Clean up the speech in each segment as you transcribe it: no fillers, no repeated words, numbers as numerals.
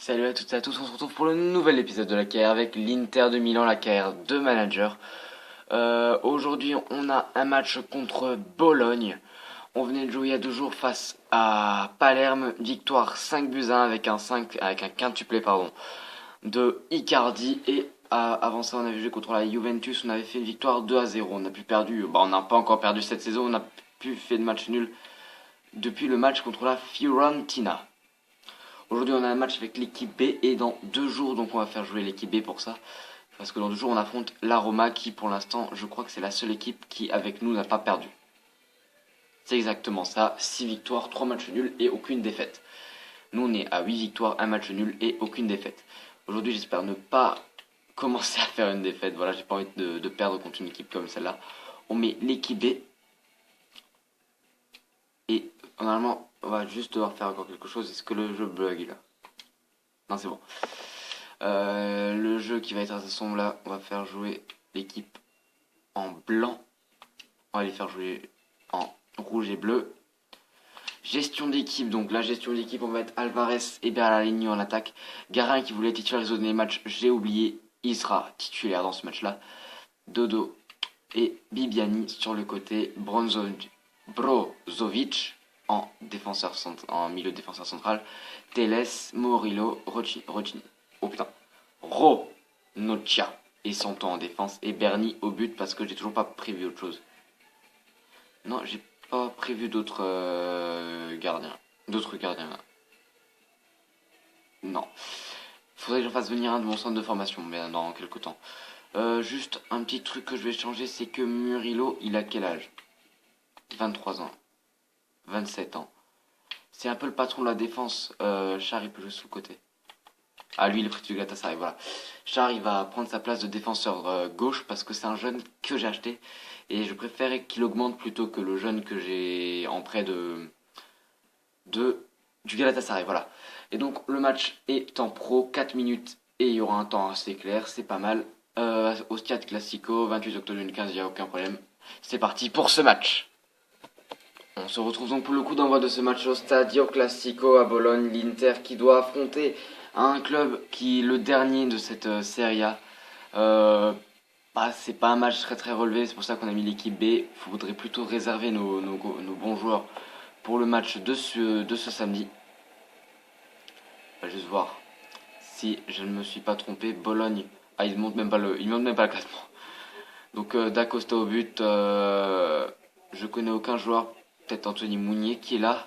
Salut à toutes et à tous, on se retrouve pour le nouvel épisode de la KR avec l'Inter de Milan, la KR de manager. Aujourd'hui, on a un match contre Bologne. On venait de jouer il y a 2 jours face à Palerme, victoire 5 buts à 1 avec un quintuplé de Icardi. Et avant ça, on avait joué contre la Juventus, on avait fait une victoire 2-0. On n'a plus perdu, on n'a pas encore perdu cette saison, on n'a plus fait de match nul depuis le match contre la Fiorentina. Aujourd'hui, on a un match avec l'équipe B et dans 2 jours, donc on va faire jouer l'équipe B pour ça. Parce que dans 2 jours, on affronte la Roma qui, pour l'instant, je crois que c'est la seule équipe qui, avec nous, n'a pas perdu. C'est exactement ça, 6 victoires, 3 matchs nuls et aucune défaite. Nous, on est à 8 victoires, 1 match nul et aucune défaite. Aujourd'hui, j'espère ne pas commencer à faire une défaite. Voilà, j'ai pas envie de perdre contre une équipe comme celle-là. On met l'équipe B. Et normalement, on va juste devoir faire encore quelque chose. Est-ce que le jeu bug là? Non, c'est bon. Le jeu qui va être assez sombre là, on va faire jouer l'équipe en blanc. On va les faire jouer en rouge et bleu. Gestion d'équipe, donc la gestion d'équipe, on va mettre Alvarez et Berlaligno en attaque. Garin qui voulait titulariser au dernier match, j'ai oublié, il sera titulaire dans ce match-là. Dodo et Bibiani sur le côté. Brozovic en milieu de défenseur central. Teles, Morillo, Ronoccia et Santo en défense et Bernie au but parce que j'ai toujours pas prévu autre chose. Non, j'ai pas prévu gardiens. D'autres gardiens là. Non. Faudrait que je fasse venir un de mon centre de formation, mais dans quelques temps. Juste un petit truc que je vais changer, c'est que Murillo, il a quel âge? 23 ans. 27 ans. C'est un peu le patron de la défense. Char, il peut jouer sous le côté. Ah, lui, il est prêt du Galatasaray, voilà. Char, il va prendre sa place de défenseur gauche parce que c'est un jeune que j'ai acheté. Et je préférais qu'il augmente plutôt que le jeune que j'ai en prêt du Galatasaray, voilà. Et donc, le match est en pro, 4 minutes et il y aura un temps assez clair, c'est pas mal. Au Stade Classico, 28 octobre 2015, il n'y a aucun problème. C'est parti pour ce match. On se retrouve donc pour le coup d'envoi de ce match au Stadio Classico à Bologne, l'Inter qui doit affronter un club qui est le dernier de cette Serie A. C'est pas un match très très relevé, c'est pour ça qu'on a mis l'équipe B. Il faudrait plutôt réserver nos bons joueurs pour le match de ce samedi. On va juste voir si je ne me suis pas trompé. Bologne, il monte même pas le classement. Donc D'Acosta au but, je connais aucun joueur. Peut-être Anthony Mounier qui est là.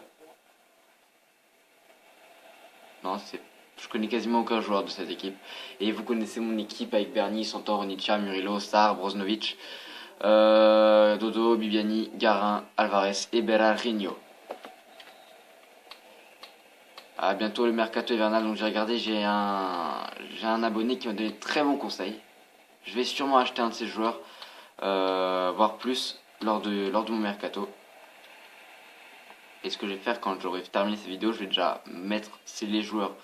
Non, je connais quasiment aucun joueur de cette équipe. Et vous connaissez mon équipe avec Bernie, Santor, Onitsha, Murillo, Sarr, Broznovic, Dodo, Bibiani, Garin, Alvarez et Berarino. À bientôt le mercato hivernal, donc j'ai regardé, j'ai un abonné qui m'a donné de très bons conseils. Je vais sûrement acheter un de ces joueurs, voire plus, lors de mon mercato. Et ce que je vais faire quand j'aurai terminé cette vidéo, je vais déjà mettre les joueurs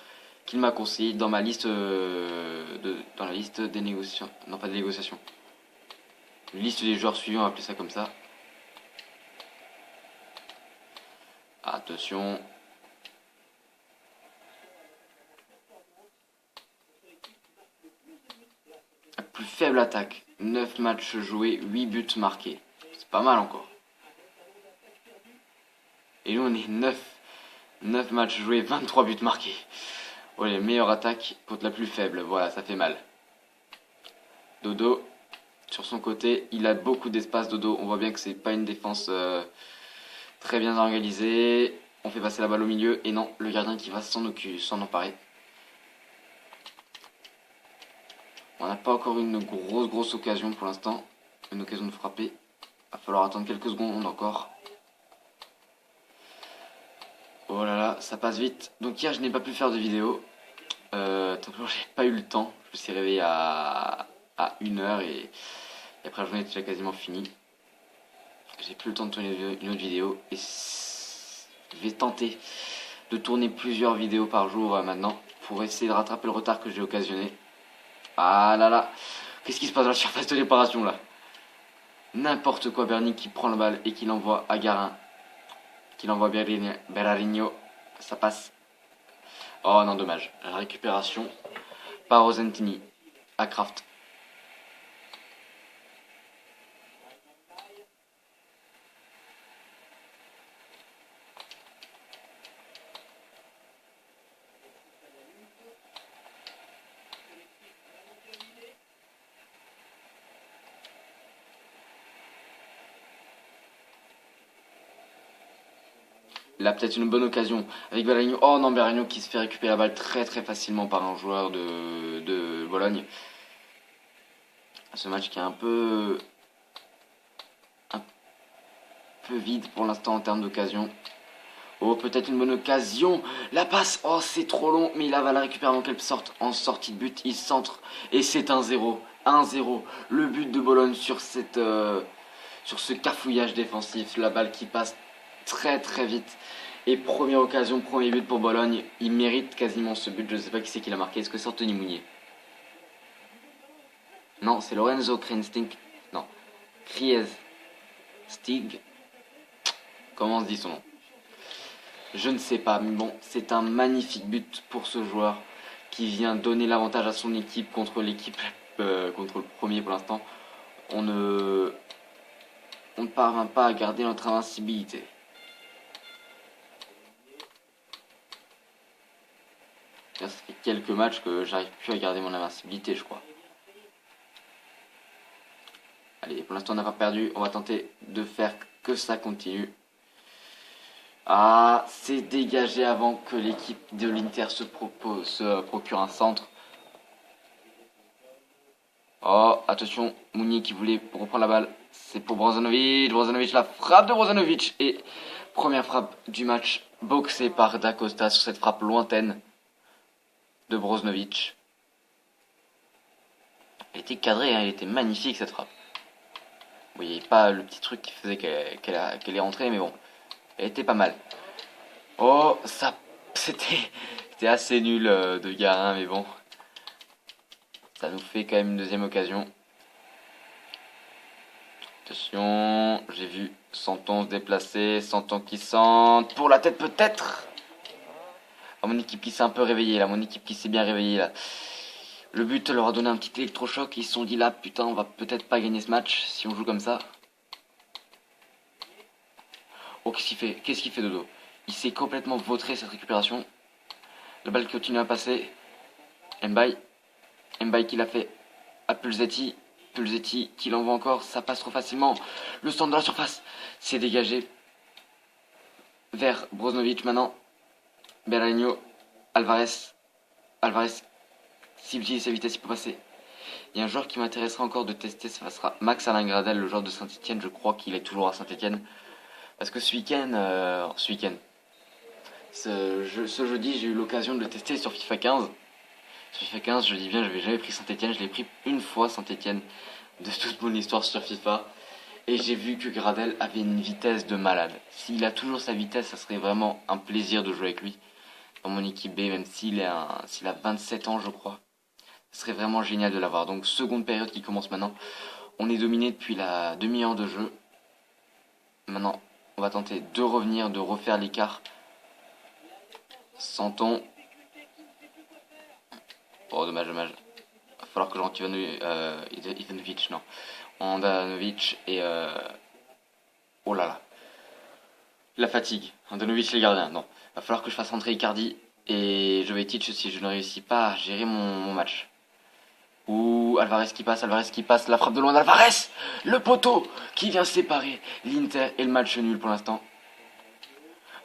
qu'il m'a conseillé dans ma liste dans la liste des négociations. Non, pas des négociations. Liste des joueurs suivants, on va appeler ça comme ça. Attention. Plus faible attaque. 9 matchs joués, 8 buts marqués. C'est pas mal encore. Et nous on est 9 matchs joués, 23 buts marqués. Ouais, meilleure attaque contre la plus faible. Voilà, ça fait mal. Dodo, sur son côté, il a beaucoup d'espace. Dodo, on voit bien que c'est pas une défense très bien organisée. On fait passer la balle au milieu. Et non, le gardien qui va s'en emparer. On n'a pas encore une grosse occasion pour l'instant. Une occasion de frapper. Il va falloir attendre quelques secondes encore. Oh là là, ça passe vite. Donc hier, je n'ai pas pu faire de vidéo. Simplement, j'ai pas eu le temps. Je me suis réveillé à 1h et après la journée était déjà quasiment finie. J'ai plus le temps de tourner une autre vidéo et je vais tenter de tourner plusieurs vidéos par jour maintenant pour essayer de rattraper le retard que j'ai occasionné. Ah là là, qu'est-ce qui se passe dans la surface de réparation là? N'importe quoi, Bernie qui prend la balle et qui l'envoie à Garin. Qui l'envoie Berarino. Ça passe. Oh non, dommage. La récupération par Rosentini à Kraft. Là, peut-être une bonne occasion avec Beragno. Oh non, Beragno qui se fait récupérer la balle très très facilement par un joueur de Bologne. Ce match qui est un peu vide pour l'instant en termes d'occasion. Oh, peut-être une bonne occasion. La passe. Oh, c'est trop long. Mais il va la récupérer avant qu'elle sorte. En sortie de but, il centre. Et c'est 1-0. 1-0. Le but de Bologne sur sur ce cafouillage défensif. La balle qui passe très très vite. Et première occasion, premier but pour Bologne. Il mérite quasiment ce but. Je ne sais pas qui c'est qui l'a marqué. Est-ce que c'est Anthony Mounier? Non, c'est Lorenzo Kriesting. Non. Kriestig. Comment on se dit son nom? Je ne sais pas, mais bon, c'est un magnifique but pour ce joueur qui vient donner l'avantage à son équipe contre contre le premier pour l'instant. On ne parvient pas à garder notre invincibilité. Ça fait quelques matchs que j'arrive plus à garder mon invincibilité, je crois. Allez, pour l'instant on n'a pas perdu, on va tenter de faire que ça continue. Ah, c'est dégagé avant que l'équipe de l'Inter se procure un centre. Oh, attention, Mounier qui voulait reprendre la balle. C'est pour Brozovic. Brozovic, la frappe de Brozovic. Et première frappe du match, boxée par Da Costa sur cette frappe lointaine de Brozovic. Elle était cadrée, hein, elle était magnifique cette frappe. Vous voyez pas le petit truc qui faisait qu'elle est rentrée, mais bon, elle était pas mal. Oh, ça, c'était assez nul de Garin, mais bon. Ça nous fait quand même une deuxième occasion. Attention, j'ai vu Santon se déplacer, Santon qui centre pour la tête peut-être. Ah, mon équipe qui s'est un peu réveillée là, mon équipe qui s'est bien réveillée là. Le but leur a donné un petit électrochoc, ils se sont dit là putain on va peut-être pas gagner ce match si on joue comme ça. Oh qu'est-ce qu'il fait? Qu'est-ce qu'il fait Dodo? Il s'est complètement vautré cette récupération. La balle continue à passer. Mbaye qui l'a fait à Pulsetti. Pulsetti qui l'envoie encore, ça passe trop facilement. Le centre de la surface, c'est dégagé vers Brozovic maintenant. Beragno, Alvarez. Alvarez, s'il utilise sa vitesse, il peut passer. Il y a un joueur qui m'intéressera encore de tester, ça sera Max Alain Gradel, le joueur de Saint-Etienne. Je crois qu'il est toujours à Saint-Etienne. Parce que ce week-end, ce jeudi, j'ai eu l'occasion de le tester sur FIFA 15. Sur FIFA 15, je dis bien, je n'avais jamais pris Saint-Etienne. Je l'ai pris une fois Saint-Etienne de toute mon histoire sur FIFA. Et j'ai vu que Gradel avait une vitesse de malade. S'il a toujours sa vitesse, ça serait vraiment un plaisir de jouer avec lui. Dans mon équipe B, même s'il a 27 ans, je crois. Ce serait vraiment génial de l'avoir. Donc, seconde période qui commence maintenant. On est dominé depuis la demi-heure de jeu. Maintenant, on va tenter de revenir, de refaire l'écart. Santon. Oh, dommage. Va falloir que je rentre Ivanovic, non. Andanovic et... Oh là là. La fatigue. Andanovic les gardiens, non. Va falloir que je fasse rentrer Icardi et Jovetic si je ne réussis pas à gérer mon match. Ouh, Alvarez qui passe, la frappe de loin d'Alvarez. Le poteau qui vient séparer l'Inter et le match nul pour l'instant.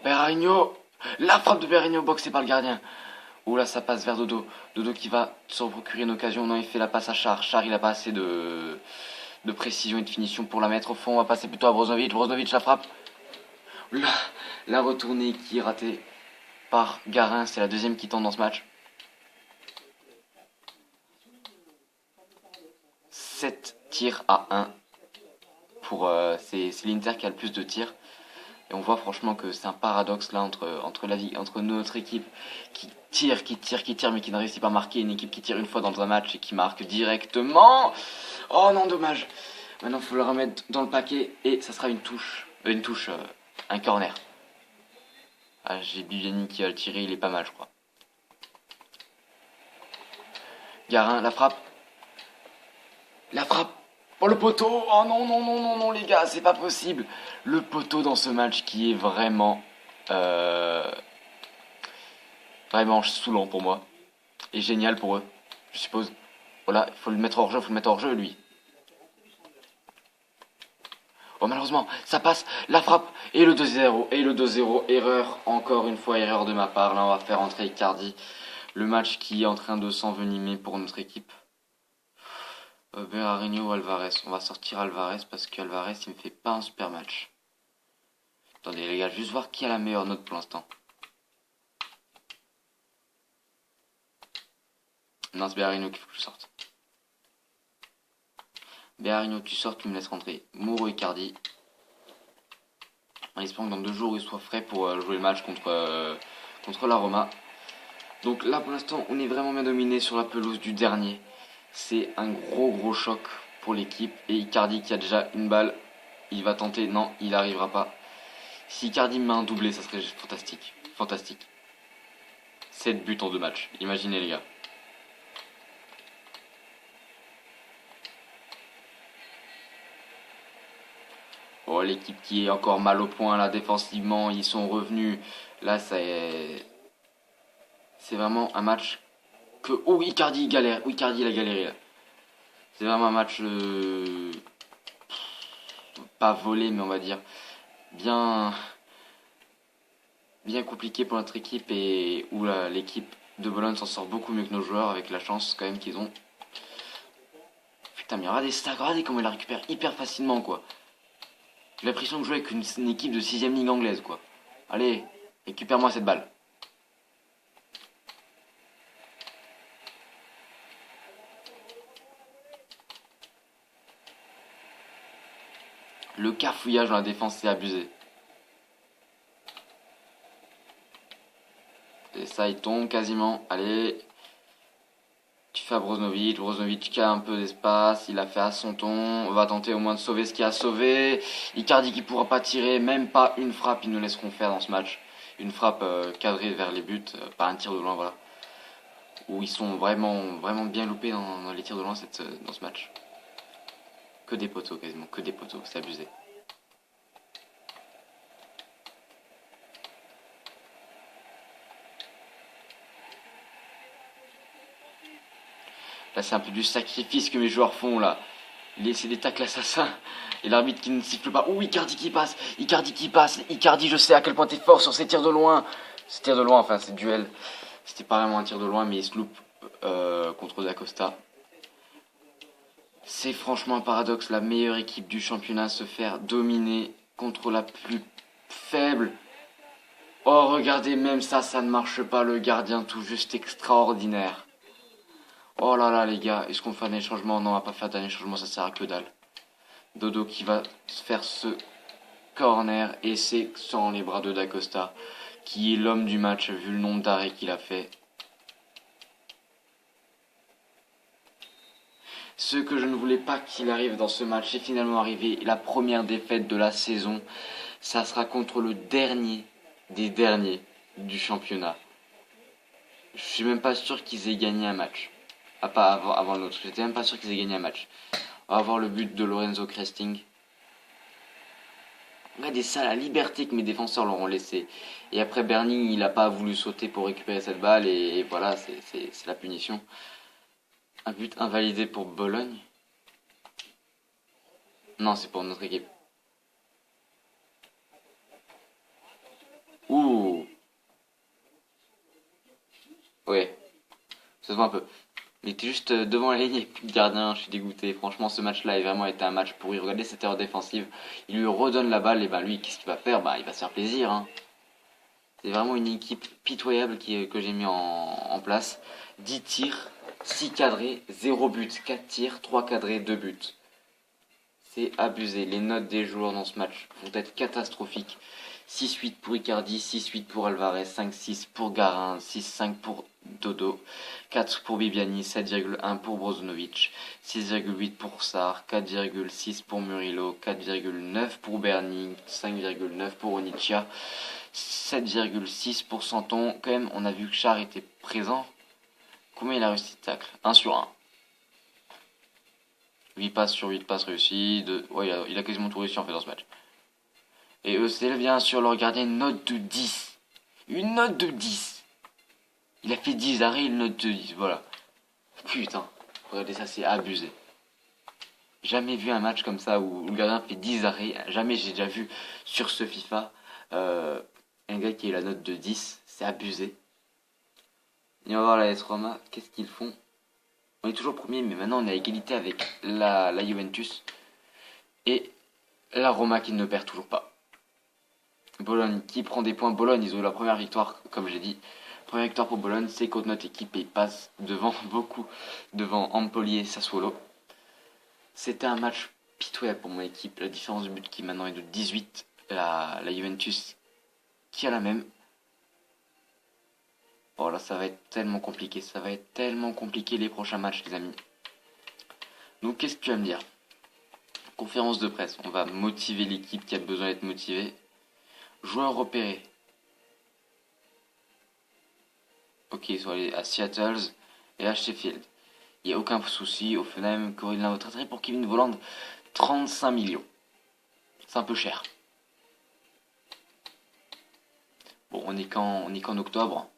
Beragno, la frappe de Beragno boxée par le gardien. Ouh là, ça passe vers Dodo. Dodo qui va se procurer une occasion. Non, il fait la passe à Char. Char, il a pas assez de précision et de finition pour la mettre au fond. On va passer plutôt à Brozovic. Brozovic la frappe. La retournée qui est ratée par Garin. C'est la deuxième qui tente dans ce match. 7 tirs à 1. C'est l'Inter qui a le plus de tirs. Et on voit franchement que c'est un paradoxe là entre notre équipe qui tire, mais qui ne réussit pas à marquer, une équipe qui tire une fois dans un match et qui marque directement. Oh non, dommage. Maintenant, il faut le remettre dans le paquet et ça sera un corner. Ah, j'ai Bibiani qui va le tirer, il est pas mal, je crois. Garin, la frappe. La frappe. Oh le poteau. Oh non, non, non, non, non les gars, c'est pas possible. Le poteau dans ce match qui est vraiment... vraiment saoulant pour moi. Et génial pour eux, je suppose. Voilà, il faut le mettre hors jeu, lui. Oh malheureusement, ça passe, la frappe, et le 2-0, erreur, encore une fois, erreur de ma part. Là on va faire entrer Icardi. Le match qui est en train de s'envenimer pour notre équipe. Berarino ou Alvarez. On va sortir Alvarez parce qu'Alvarez il me fait pas un super match. Attendez les gars, juste voir qui a la meilleure note pour l'instant. Non, c'est Berarino qu'il faut que je sorte. Berarino, tu sors, tu me laisses rentrer. Mauro Icardi. En espérant que dans 2 jours il soit frais pour jouer le match contre la Roma. Donc là pour l'instant on est vraiment bien dominé sur la pelouse du dernier. C'est un gros choc pour l'équipe. Et Icardi qui a déjà une balle, il va tenter, non il n'arrivera pas. Si Icardi met un doublé ça serait fantastique. Fantastique. 7 buts en 2 matchs, imaginez les gars. Oh, l'équipe qui est encore mal au point là défensivement, ils sont revenus. Là c'est vraiment un match que... Oh Icardi galère, Icardi il a galéré là. C'est vraiment un match pas volé mais on va dire bien compliqué pour notre équipe et où l'équipe de Bologne s'en sort beaucoup mieux que nos joueurs avec la chance quand même qu'ils ont. Putain mais regardez comment il la récupère hyper facilement quoi. J'ai l'impression de jouer avec une équipe de 6ème ligue anglaise quoi. Allez, récupère-moi cette balle. Le cafouillage dans la défense c'est abusé. Et ça il tombe quasiment. Allez. Tu fais à Brozovic. Brozovic qui a un peu d'espace. Il a fait à son ton. On va tenter au moins de sauver ce qu'il a sauvé. Icardi qui pourra pas tirer. Même pas une frappe ils nous laisseront faire dans ce match. Une frappe cadrée vers les buts. Pas un tir de loin voilà. Où ils sont vraiment bien loupés dans les tirs de loin dans ce match. Que des poteaux quasiment. Que des poteaux. C'est abusé. Là, c'est un peu du sacrifice que mes joueurs font, là. C'est des tacles assassins. Et l'arbitre qui ne siffle pas. Ouh, Icardi qui passe. Icardi, je sais à quel point t'es fort sur ces tirs de loin. Ces tirs de loin, enfin, ces duels. C'était pas vraiment un tir de loin, mais il se loupe contre D'Acosta. C'est franchement un paradoxe. La meilleure équipe du championnat se faire dominer contre la plus faible. Oh, regardez, même ça ne marche pas. Le gardien tout juste extraordinaire. Oh là là les gars, est-ce qu'on fait un dernier changement? Non, on va pas faire un dernier changement, ça sert à que dalle. Dodo qui va faire ce corner et c'est sans les bras de D'Acosta qui est l'homme du match vu le nombre d'arrêts qu'il a fait. Ce que je ne voulais pas qu'il arrive dans ce match est finalement arrivé. La première défaite de la saison, ça sera contre le dernier des derniers du championnat. Je suis même pas sûr qu'ils aient gagné un match. Ah, pas avant l'autre. J'étais même pas sûr qu'ils aient gagné un match. On va voir le but de Lorenzo Cresting. Regardez ça, la liberté que mes défenseurs leur ont laissé. Et après, Bernie, il a pas voulu sauter pour récupérer cette balle. Et voilà, c'est la punition. Un but invalidé pour Bologne. Non, c'est pour notre équipe. Ouh. Ouais. Ça se voit un peu. Il était juste devant la ligne et puis le gardien, je suis dégoûté. Franchement, ce match-là a vraiment été un match pourri. Regardez cette erreur défensive. Il lui redonne la balle et ben lui, qu'est-ce qu'il va faire? Bah, il va se faire plaisir. Hein. C'est vraiment une équipe pitoyable que j'ai mis en place. 10 tirs, 6 cadrés, 0 but. 4 tirs, 3 cadrés, 2 buts. C'est abusé. Les notes des joueurs dans ce match vont être catastrophiques. 6-8 pour Icardi, 6-8 pour Alvarez, 5-6 pour Garin, 6-5 pour Dodo, 4 pour Bibiani, 7,1 pour Brozovic, 6,8 pour Sarr, 4,6 pour Murillo, 4,9 pour Berni, 5,9 pour Onitsha, 7,6 pour Santon. Quand même, on a vu que Char était présent Combien il a réussi de tacle? 1 sur 1. 8 passes sur 8 passes réussies. Ouais, il a quasiment tout réussi en fait dans ce match. Et ECL bien sûr leur gardien une note de 10. Une note de 10. Il a fait 10 arrêts, une note de 10. Voilà. Putain. Regardez ça, c'est abusé. Jamais vu un match comme ça où le gardien fait 10 arrêts. Jamais j'ai déjà vu sur ce FIFA un gars qui a la note de 10. C'est abusé. Et on va voir la S Roma. Qu'est-ce qu'ils font? On est toujours premier, mais maintenant on est à égalité avec la Juventus. Et la Roma qui ne perd toujours pas. Bologne qui prend des points. Bologne, ils ont eu la première victoire, comme j'ai dit. Première victoire pour Bologne, c'est contre notre équipe et ils passent devant devant Empoli et Sassuolo. C'était un match pitoyable pour mon équipe. La différence de but qui maintenant est de 18. La Juventus qui a la même. Oh là, ça va être tellement compliqué. Ça va être tellement compliqué les prochains matchs, les amis. Donc, qu'est-ce que tu vas me dire? Conférence de presse. On va motiver l'équipe qui a besoin d'être motivée. Joueurs repérés. Ok, ils sont allés à Seattle et à Sheffield. Il n'y a aucun souci. Offenheim, Corinne votre attrait pour Kevin Volland. 35 millions. C'est un peu cher. Bon, on est qu'en octobre.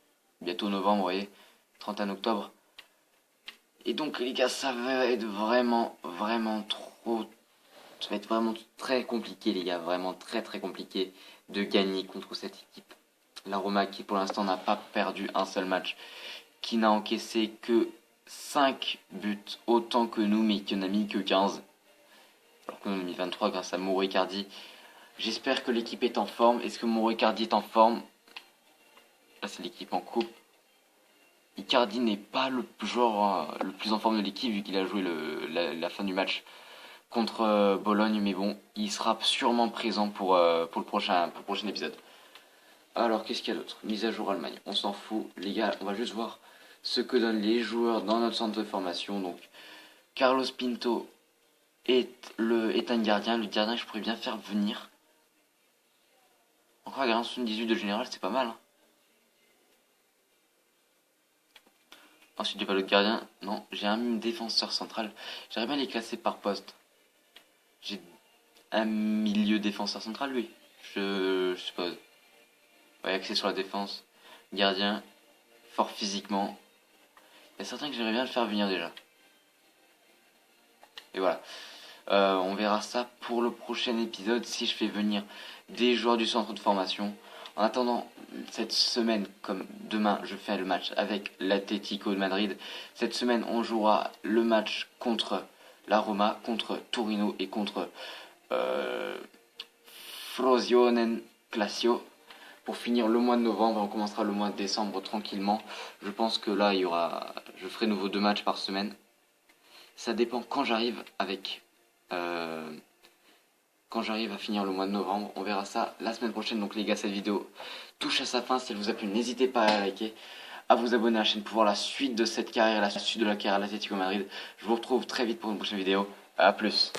Bientôt novembre, vous voyez. 31 octobre. Et donc, les gars, ça va être vraiment trop. Ça va être vraiment très compliqué, les gars. Vraiment très compliqué de gagner contre cette équipe. La Roma qui, pour l'instant, n'a pas perdu un seul match. Qui n'a encaissé que 5 buts, autant que nous, mais qui en a mis que 15. Alors que nous, on a mis 23 grâce à Mauro Icardi. J'espère que l'équipe est en forme. Est-ce que Mauro Icardi est en forme? Là, c'est l'équipe en coupe. Icardi n'est pas le joueur le plus en forme de l'équipe vu qu'il a joué la fin du match contre Bologne. Mais bon, il sera sûrement présent pour le prochain épisode. Alors, qu'est-ce qu'il y a d'autre? Mise à jour Allemagne. On s'en fout. Les gars, on va juste voir ce que donnent les joueurs dans notre centre de formation. Donc, Carlos Pinto est un gardien. Le gardien que je pourrais bien faire venir. Encore un gardien 78 de général, c'est pas mal. Hein. Ensuite, j'ai pas l'autre gardien. Non, j'ai un défenseur central. J'aimerais bien les classer par poste. J'ai un milieu défenseur central, lui. Je suppose. Ouais, axé sur la défense. Gardien. Fort physiquement. Il y a certains que j'aimerais bien le faire venir déjà. Et voilà. On verra ça pour le prochain épisode si je fais venir des joueurs du centre de formation. En attendant, cette semaine, comme demain, je fais le match avec l'Atlético de Madrid. Cette semaine, on jouera le match contre la Roma, contre Torino et contre Frosinone Classio. Pour finir le mois de novembre, on commencera le mois de décembre tranquillement. Je pense que là, je ferai nouveau 2 matchs par semaine. Ça dépend quand j'arrive quand j'arrive à finir le mois de novembre. On verra ça la semaine prochaine. Donc les gars, cette vidéo touche à sa fin. Si elle vous a plu, n'hésitez pas à liker, à vous abonner à la chaîne pour voir la suite de cette carrière, la suite de la carrière à l'Atlético Madrid. Je vous retrouve très vite pour une prochaine vidéo. A plus.